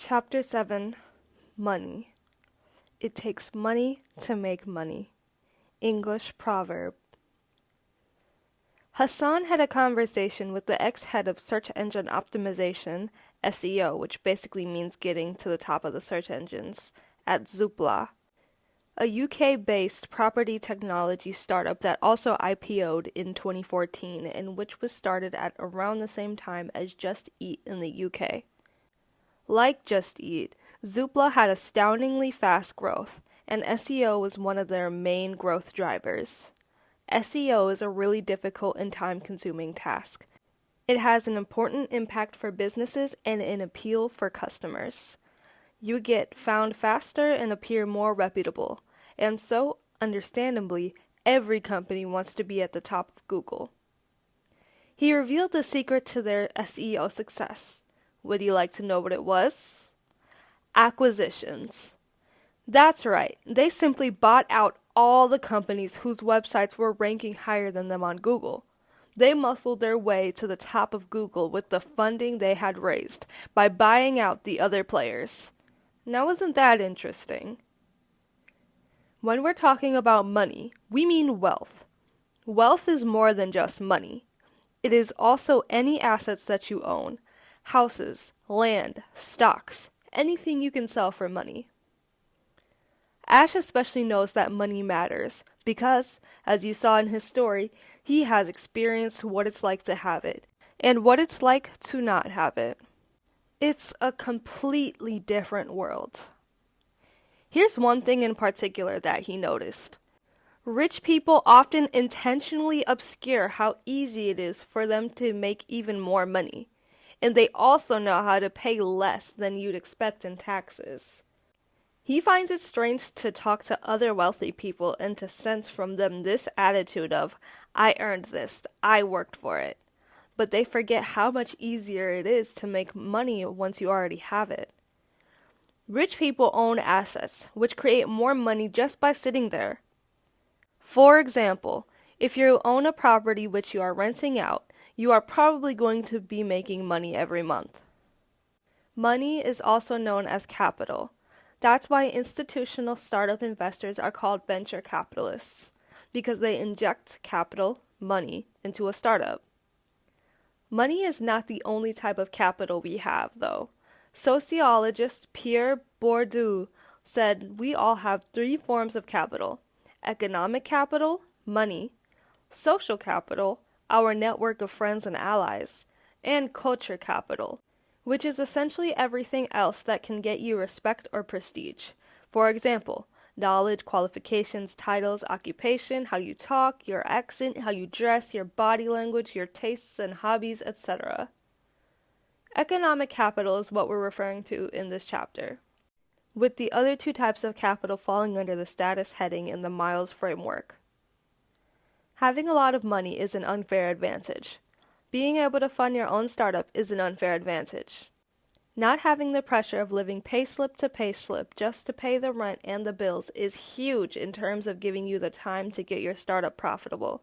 Chapter 7 Money. It takes money to make money. English proverb. Hassan had a conversation with the ex-head of search engine optimization, SEO, which basically means getting to the top of the search engines, at Zoopla, a UK-based property technology startup that also IPO'd in 2014 and which was started at around the same time as Just Eat in the UK. Like Just Eat, Zoopla had astoundingly fast growth, and SEO was one of their main growth drivers. SEO is a really difficult and time-consuming task. It has an important impact for businesses and an appeal for customers. You get found faster and appear more reputable, and so, understandably, every company wants to be at the top of Google. He revealed the secret to their SEO success. Would you like to know what it was? Acquisitions. That's right, they simply bought out all the companies whose websites were ranking higher than them on Google. They muscled their way to the top of Google with the funding they had raised by buying out the other players. Now isn't that interesting? When we're talking about money, we mean wealth. Wealth is more than just money. It is also any assets that you own. Houses, land, stocks, anything you can sell for money. Ash especially knows that money matters because, as you saw in his story, he has experienced what it's like to have it and what it's like to not have it. It's a completely different world. Here's one thing in particular that he noticed. Rich people often intentionally obscure how easy it is for them to make even more money. And they also know how to pay less than you'd expect in taxes. He finds it strange to talk to other wealthy people and to sense from them this attitude of, I earned this, I worked for it. But they forget how much easier it is to make money once you already have it. Rich people own assets, which create more money just by sitting there. For example, if you own a property which you are renting out, you are probably going to be making money every month. Money is also known as capital. That's why institutional startup investors are called venture capitalists, because they inject capital, money, into a startup. Money is not the only type of capital we have, though. Sociologist Pierre Bourdieu said we all have three forms of capital: economic capital, money; social capital, our network of friends and allies; and culture capital, which is essentially everything else that can get you respect or prestige. For example, knowledge, qualifications, titles, occupation, how you talk, your accent, how you dress, your body language, your tastes and hobbies, etc. Economic capital is what we're referring to in this chapter, with the other two types of capital falling under the status heading in the Miles framework. Having a lot of money is an unfair advantage. Being able to fund your own startup is an unfair advantage. Not having the pressure of living payslip to payslip just to pay the rent and the bills is huge in terms of giving you the time to get your startup profitable,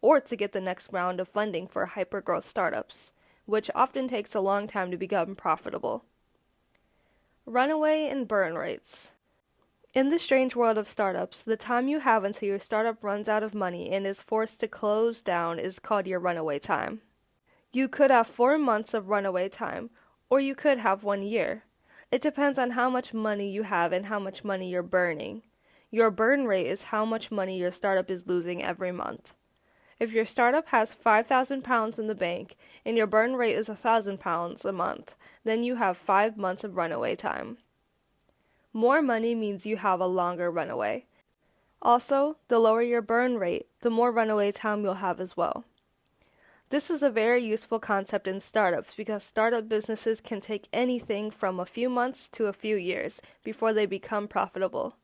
or to get the next round of funding for hypergrowth startups, which often takes a long time to become profitable. Runaway and burn rates. In the strange world of startups, the time you have until your startup runs out of money and is forced to close down is called your runaway time. You could have 4 months of runaway time, or you could have 1 year. It depends on how much money you have and how much money you're burning. Your burn rate is how much money your startup is losing every month. If your startup has £5,000 in the bank and your burn rate is £1,000 a month, then you have 5 months of runaway time. More money means you have a longer runaway. Also, the lower your burn rate, the more runaway time you'll have as well. This is a very useful concept in startups because startup businesses can take anything from a few months to a few years before they become profitable.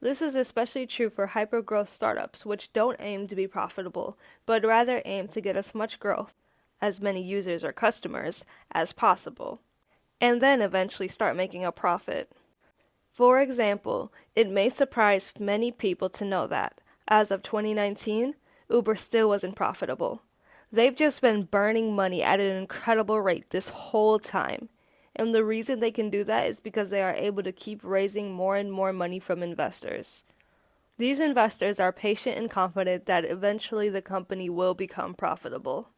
This is especially true for hypergrowth startups, which don't aim to be profitable, but rather aim to get as much growth, as many users or customers, as possible, and then eventually start making a profit. For example, it may surprise many people to know that, as of 2019, Uber still wasn't profitable. They've just been burning money at an incredible rate this whole time, And the reason they can do that is because they are able to keep raising more and more money from investors. These investors are patient and confident that eventually the company will become profitable.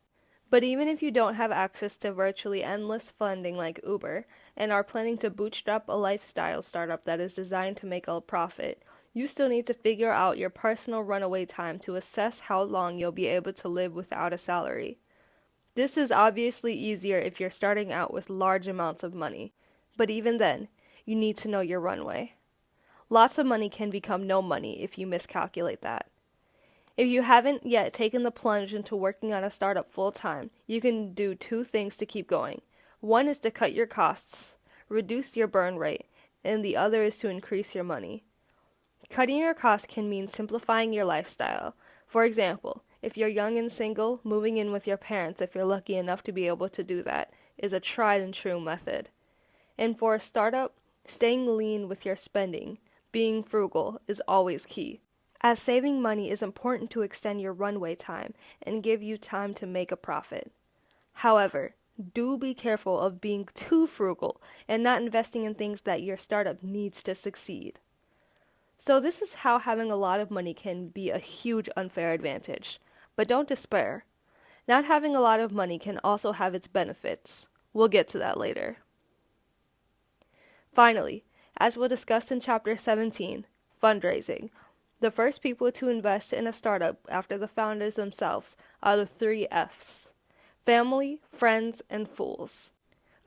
But even if you don't have access to virtually endless funding like Uber and are planning to bootstrap a lifestyle startup that is designed to make a profit, you still need to figure out your personal runaway time to assess how long you'll be able to live without a salary. This is obviously easier if you're starting out with large amounts of money, but even then, you need to know your runway. Lots of money can become no money if you miscalculate that. If you haven't yet taken the plunge into working on a startup full-time, you can do two things to keep going. One is to cut your costs, reduce your burn rate, and the other is to increase your money. Cutting your costs can mean simplifying your lifestyle. For example, if you're young and single, moving in with your parents, if you're lucky enough to be able to do that, is a tried and true method. And for a startup, staying lean with your spending, being frugal, is always key, as saving money is important to extend your runway time and give you time to make a profit. However, do be careful of being too frugal and not investing in things that your startup needs to succeed. So this is how having a lot of money can be a huge unfair advantage. But don't despair. Not having a lot of money can also have its benefits. We'll get to that later. Finally, as we'll discuss in Chapter 17, fundraising, the first people to invest in a startup after the founders themselves are the 3 F's: family, friends, and fools.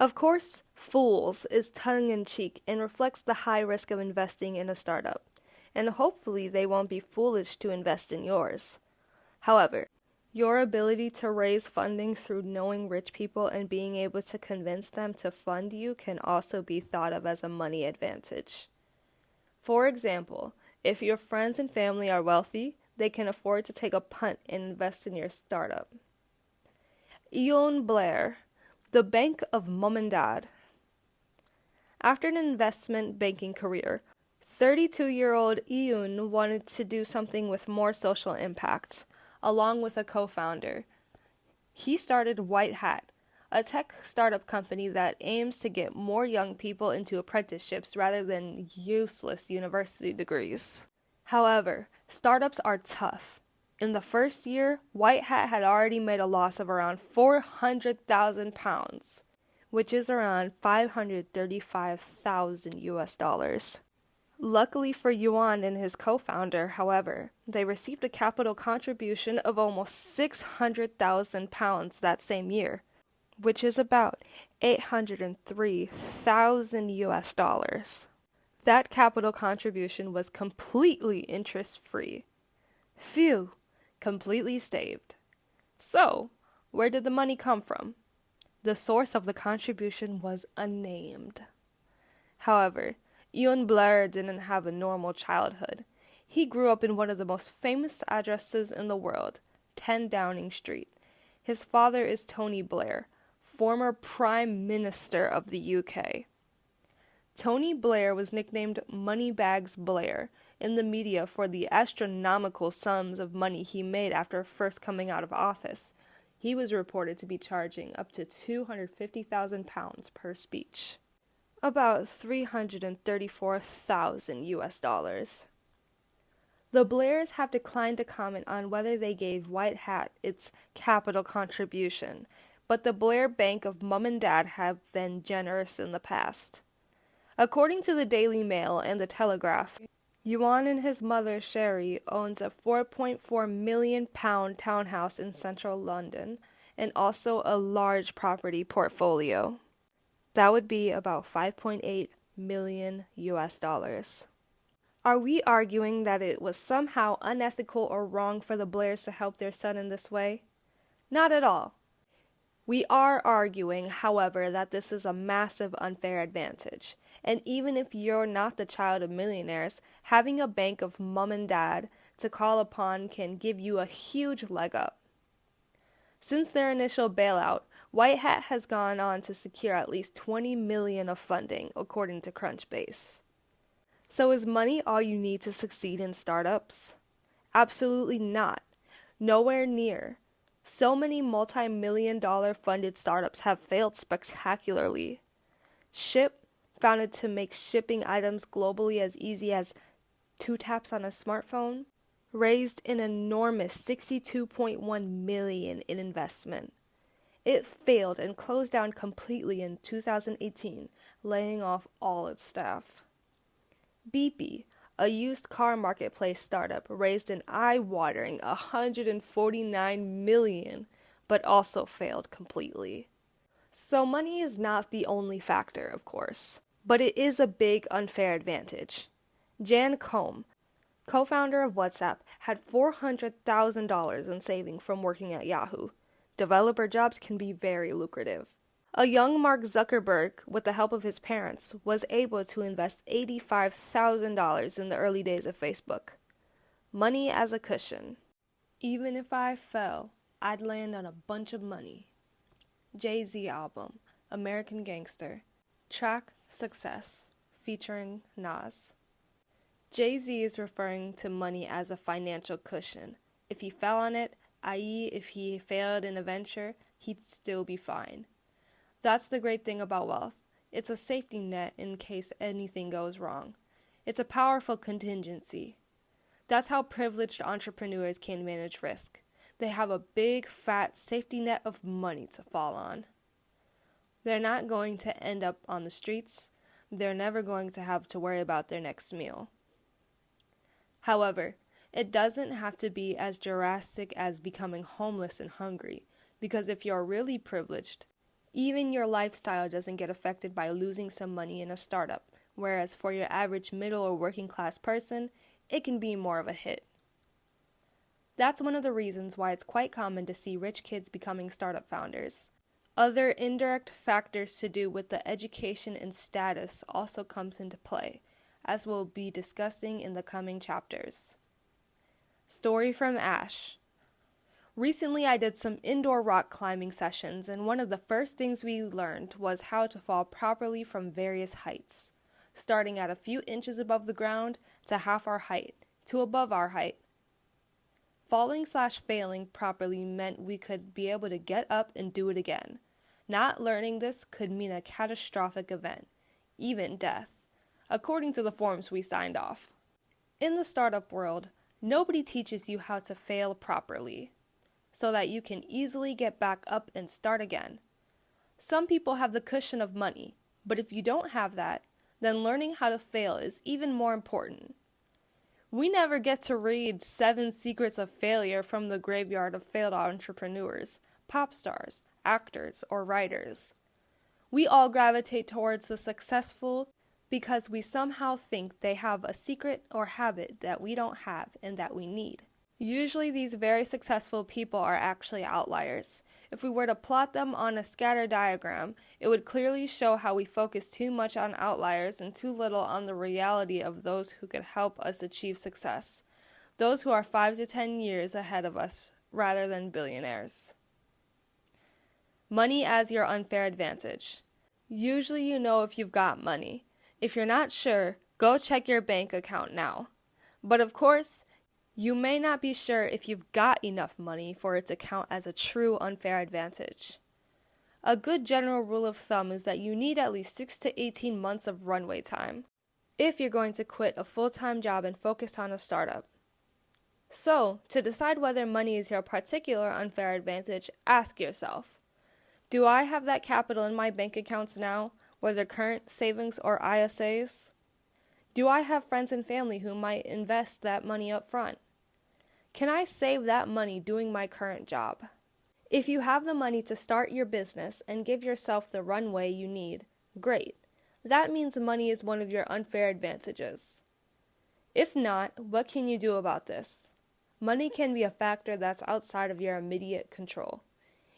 Of course, fools is tongue-in-cheek and reflects the high risk of investing in a startup, and hopefully they won't be foolish to invest in yours. However, your ability to raise funding through knowing rich people and being able to convince them to fund you can also be thought of as a money advantage. For example, if your friends and family are wealthy, they can afford to take a punt and invest in your startup. Ian Blair, the bank of mom and dad. After an investment banking career, 32-year-old Ian wanted to do something with more social impact, along with a co-founder. He started White Hat, a tech startup company that aims to get more young people into apprenticeships rather than useless university degrees. However, startups are tough. In the first year, White Hat had already made a loss of around £400,000, which is around $535,000. Luckily for Yuan and his co-founder, however, they received a capital contribution of almost £600,000 that same year, which is about $803,000. That capital contribution was completely interest-free. Phew, completely saved. So, where did the money come from? The source of the contribution was unnamed. However, Ian Blair didn't have a normal childhood. He grew up in one of the most famous addresses in the world, 10 Downing Street. His father is Tony Blair, former Prime Minister of the UK. Tony Blair was nicknamed Moneybags Blair in the media for the astronomical sums of money he made after first coming out of office. He was reported to be charging up to £250,000 per speech, about $334,000. The Blairs have declined to comment on whether they gave White Hat its capital contribution, but the Blair Bank of Mum and Dad have been generous in the past. According to the Daily Mail and the Telegraph, Yuan and his mother Sherry owns a £4.4 million townhouse in central London and also a large property portfolio. That would be about $5.8 million. Are we arguing that it was somehow unethical or wrong for the Blairs to help their son in this way? Not at all. We are arguing, however, that this is a massive unfair advantage. And even if you're not the child of millionaires, having a bank of mom and dad to call upon can give you a huge leg up. Since their initial bailout, White Hat has gone on to secure at least $20 million of funding, according to Crunchbase. So is money all you need to succeed in startups? Absolutely not. Nowhere near. So many multi-million-dollar funded startups have failed spectacularly. Ship, founded to make shipping items globally as easy as 2 taps on a smartphone, raised an enormous $62.1 million in investment. It failed and closed down completely in 2018, laying off all its staff. BP, a used car marketplace startup, raised an eye-watering $149 million, but also failed completely. So money is not the only factor, of course, but it is a big unfair advantage. Jan Koum, co-founder of WhatsApp, had $400,000 in savings from working at Yahoo. Developer jobs can be very lucrative. A young Mark Zuckerberg, with the help of his parents, was able to invest $85,000 in the early days of Facebook. Money as a cushion. Even if I fell, I'd land on a bunch of money. Jay-Z album, American Gangster. Track Success, featuring Nas. Jay-Z is referring to money as a financial cushion. If he fell on it, i.e. if he failed in a venture, he'd still be fine. That's the great thing about wealth. It's a safety net in case anything goes wrong. It's a powerful contingency. That's how privileged entrepreneurs can manage risk. They have a big, fat safety net of money to fall on. They're not going to end up on the streets. They're never going to have to worry about their next meal. However, it doesn't have to be as drastic as becoming homeless and hungry, because if you're really privileged, even your lifestyle doesn't get affected by losing some money in a startup, whereas for your average middle or working class person, it can be more of a hit. That's one of the reasons why it's quite common to see rich kids becoming startup founders. Other indirect factors to do with the education and status also comes into play, as we'll be discussing in the coming chapters. Story from Ash. Recently I did some indoor rock climbing sessions, and one of the first things we learned was how to fall properly from various heights, starting at a few inches above the ground to half our height, to above our height. Falling/failing properly meant we could be able to get up and do it again. Not learning this could mean a catastrophic event, even death, according to the forms we signed off. In the startup world, nobody teaches you how to fail properly, so that you can easily get back up and start again. Some people have the cushion of money, but if you don't have that, then learning how to fail is even more important. We never get to read 7 Secrets of Failure from the graveyard of failed entrepreneurs, pop stars, actors, or writers. We all gravitate towards the successful because we somehow think they have a secret or habit that we don't have and that we need. Usually these very successful people are actually outliers. If we were to plot them on a scatter diagram, it would clearly show how we focus too much on outliers and too little on the reality of those who could help us achieve success, those who are 5 to 10 years ahead of us rather than billionaires. Money as your unfair advantage. Usually you know if you've got money. If you're not sure, go check your bank account now. But of course, you may not be sure if you've got enough money for it to count as a true unfair advantage. A good general rule of thumb is that you need at least 6 to 18 months of runway time if you're going to quit a full-time job and focus on a startup. So, to decide whether money is your particular unfair advantage, ask yourself, do I have that capital in my bank accounts now, whether current, savings, or ISAs? Do I have friends and family who might invest that money up front? Can I save that money doing my current job? If you have the money to start your business and give yourself the runway you need, great. That means money is one of your unfair advantages. If not, what can you do about this? Money can be a factor that's outside of your immediate control.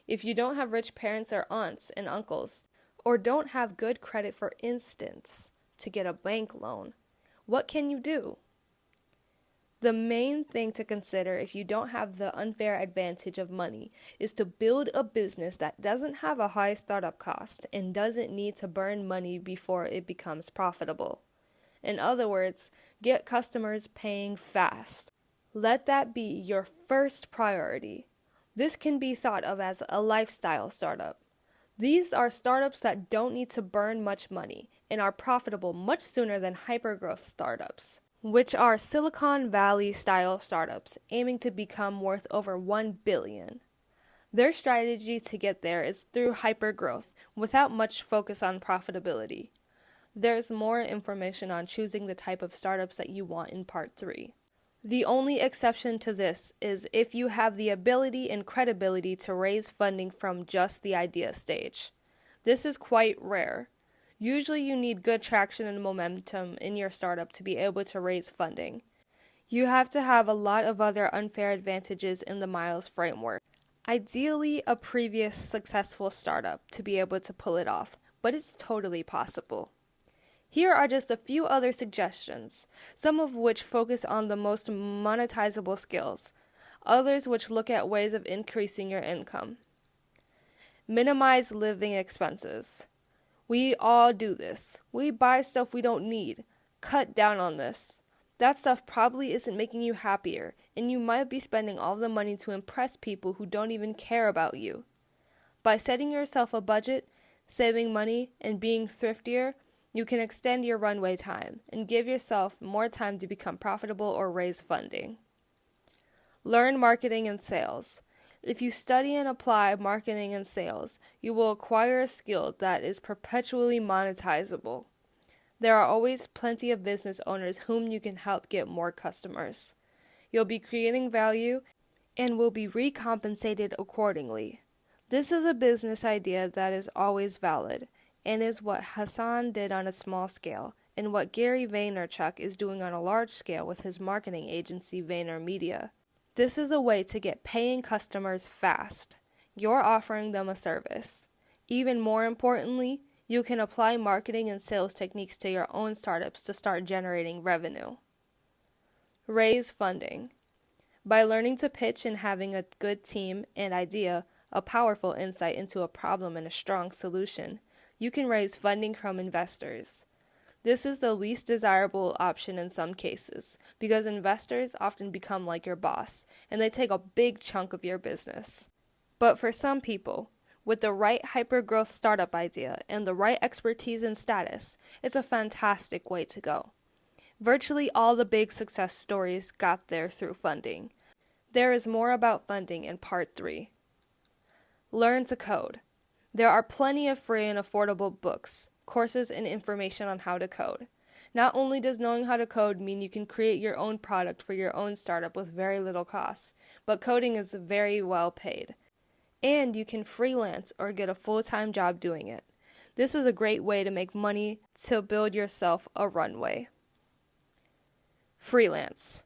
If you don't have rich parents or aunts and uncles, or don't have good credit, for instance, to get a bank loan, what can you do? The main thing to consider if you don't have the unfair advantage of money is to build a business that doesn't have a high startup cost and doesn't need to burn money before it becomes profitable. In other words, get customers paying fast. Let that be your first priority. This can be thought of as a lifestyle startup. These are startups that don't need to burn much money and are profitable much sooner than hypergrowth startups, which are Silicon Valley style startups aiming to become worth over $1 billion. Their strategy to get there is through hypergrowth without much focus on profitability. There's more information on choosing the type of startups that you want in part 3. The only exception to this is if you have the ability and credibility to raise funding from just the idea stage. This is quite rare. Usually you need good traction and momentum in your startup to be able to raise funding. You have to have a lot of other unfair advantages in the Miles framework. Ideally, a previous successful startup to be able to pull it off, but it's totally possible. Here are just a few other suggestions, some of which focus on the most monetizable skills, others which look at ways of increasing your income. Minimize living expenses. We all do this. We buy stuff we don't need. Cut down on this. That stuff probably isn't making you happier, and you might be spending all the money to impress people who don't even care about you. By setting yourself a budget, saving money, and being thriftier, you can extend your runway time and give yourself more time to become profitable or raise funding. Learn marketing and sales. If you study and apply marketing and sales, you will acquire a skill that is perpetually monetizable. There are always plenty of business owners whom you can help get more customers. You'll be creating value and will be recompensated accordingly. This is a business idea that is always valid, and is what Hassan did on a small scale, and what Gary Vaynerchuk is doing on a large scale with his marketing agency VaynerMedia. This is a way to get paying customers fast. You're offering them a service. Even more importantly, you can apply marketing and sales techniques to your own startups to start generating revenue. Raise funding. By learning to pitch and having a good team and idea, a powerful insight into a problem and a strong solution, you can raise funding from investors. This is the least desirable option in some cases, because investors often become like your boss, and they take a big chunk of your business. But for some people, with the right hyper-growth startup idea and the right expertise and status, it's a fantastic way to go. Virtually all the big success stories got there through funding. There is more about funding in part 3. Learn to code. There are plenty of free and affordable books, courses, and information on how to code. Not only does knowing how to code mean you can create your own product for your own startup with very little cost, but coding is very well paid. And you can freelance or get a full-time job doing it. This is a great way to make money to build yourself a runway. Freelance.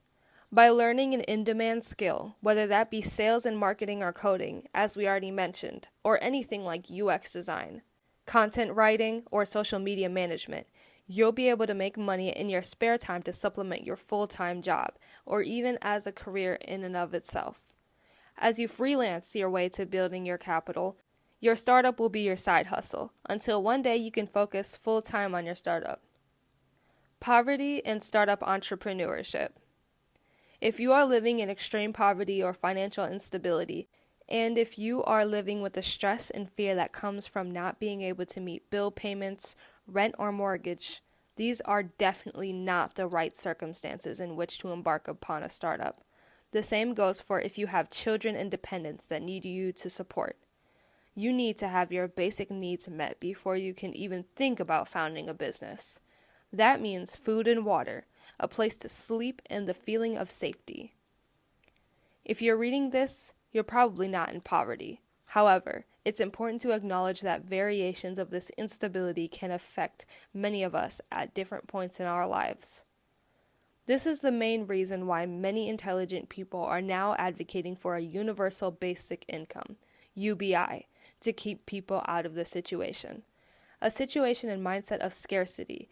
By learning an in-demand skill, whether that be sales and marketing or coding, as we already mentioned, or anything like UX design, content writing, or social media management, you'll be able to make money in your spare time to supplement your full-time job, or even as a career in and of itself. As you freelance your way to building your capital, your startup will be your side hustle, until one day you can focus full-time on your startup. Poverty and startup entrepreneurship. If you are living in extreme poverty or financial instability, and if you are living with the stress and fear that comes from not being able to meet bill payments, rent, or mortgage, these are definitely not the right circumstances in which to embark upon a startup. The same goes for if you have children and dependents that need you to support. You need to have your basic needs met before you can even think about founding a business. That means food and water, a place to sleep, and the feeling of safety. If you're reading this, you're probably not in poverty. However, it's important to acknowledge that variations of this instability can affect many of us at different points in our lives. This is the main reason why many intelligent people are now advocating for a universal basic income, UBI, to keep people out of this situation. A situation and mindset of scarcity.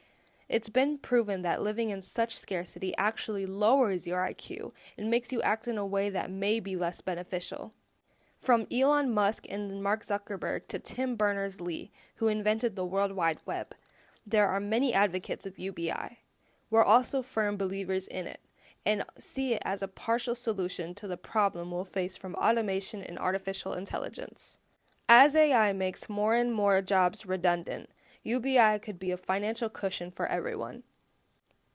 It's been proven that living in such scarcity actually lowers your IQ and makes you act in a way that may be less beneficial. From Elon Musk and Mark Zuckerberg to Tim Berners-Lee, who invented the World Wide Web, there are many advocates of UBI. We're also firm believers in it, and see it as a partial solution to the problem we'll face from automation and artificial intelligence. As AI makes more and more jobs redundant, UBI could be a financial cushion for everyone.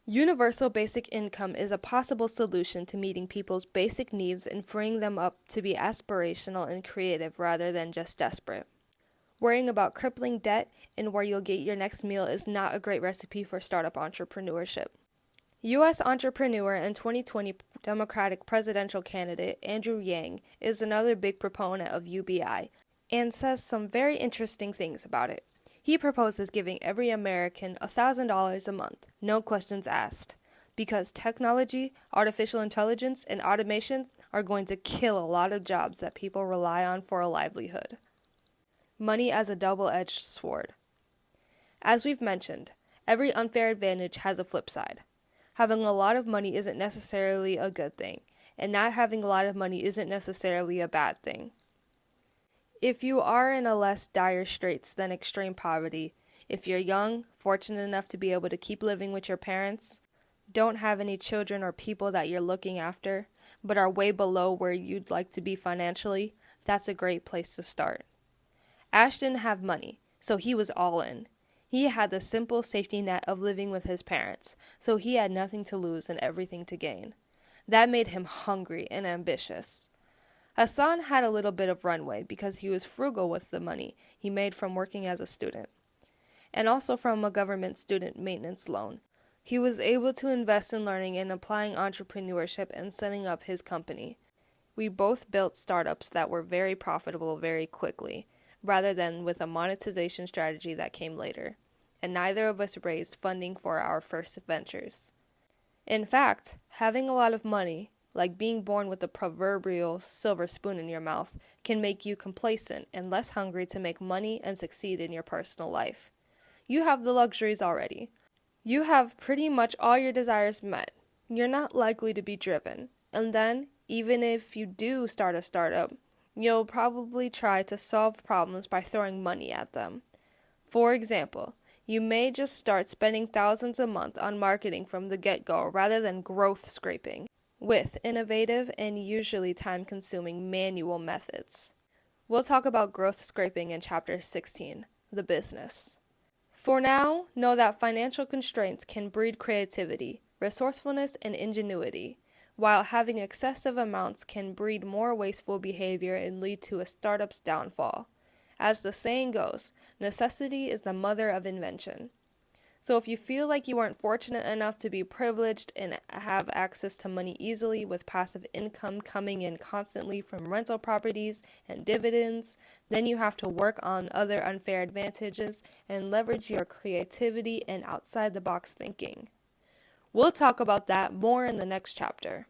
Universal basic income is a possible solution to meeting people's basic needs and freeing them up to be aspirational and creative rather than just desperate. Worrying about crippling debt and where you'll get your next meal is not a great recipe for startup entrepreneurship. U.S. entrepreneur and 2020 Democratic presidential candidate Andrew Yang is another big proponent of UBI and says some very interesting things about it. He proposes giving every American $1,000 a month, no questions asked, because technology, artificial intelligence, and automation are going to kill a lot of jobs that people rely on for a livelihood. Money as a double-edged sword. As we've mentioned, every unfair advantage has a flip side. Having a lot of money isn't necessarily a good thing, and not having a lot of money isn't necessarily a bad thing. If you are in a less dire straits than extreme poverty, if you're young, fortunate enough to be able to keep living with your parents, don't have any children or people that you're looking after, but are way below where you'd like to be financially, that's a great place to start. Ash didn't have money, so he was all in. He had the simple safety net of living with his parents, so he had nothing to lose and everything to gain. That made him hungry and ambitious. Hassan had a little bit of runway because he was frugal with the money he made from working as a student, and also from a government student maintenance loan. He was able to invest in learning and applying entrepreneurship and setting up his company. We both built startups that were very profitable very quickly, rather than with a monetization strategy that came later, and neither of us raised funding for our first ventures. In fact, having a lot of money, like being born with the proverbial silver spoon in your mouth, can make you complacent and less hungry to make money and succeed in your personal life. You have the luxuries already. You have pretty much all your desires met. You're not likely to be driven. And then, even if you do start a startup, you'll probably try to solve problems by throwing money at them. For example, you may just start spending thousands a month on marketing from the get-go rather than growth scraping, with innovative and usually time-consuming manual methods. We'll talk about growth scraping in Chapter 16, the business. For now, know that financial constraints can breed creativity, resourcefulness, and ingenuity, while having excessive amounts can breed more wasteful behavior and lead to a startup's downfall. As the saying goes, necessity is the mother of invention. So if you feel like you weren't fortunate enough to be privileged and have access to money easily with passive income coming in constantly from rental properties and dividends, then you have to work on other unfair advantages and leverage your creativity and outside-the-box thinking. We'll talk about that more in the next chapter.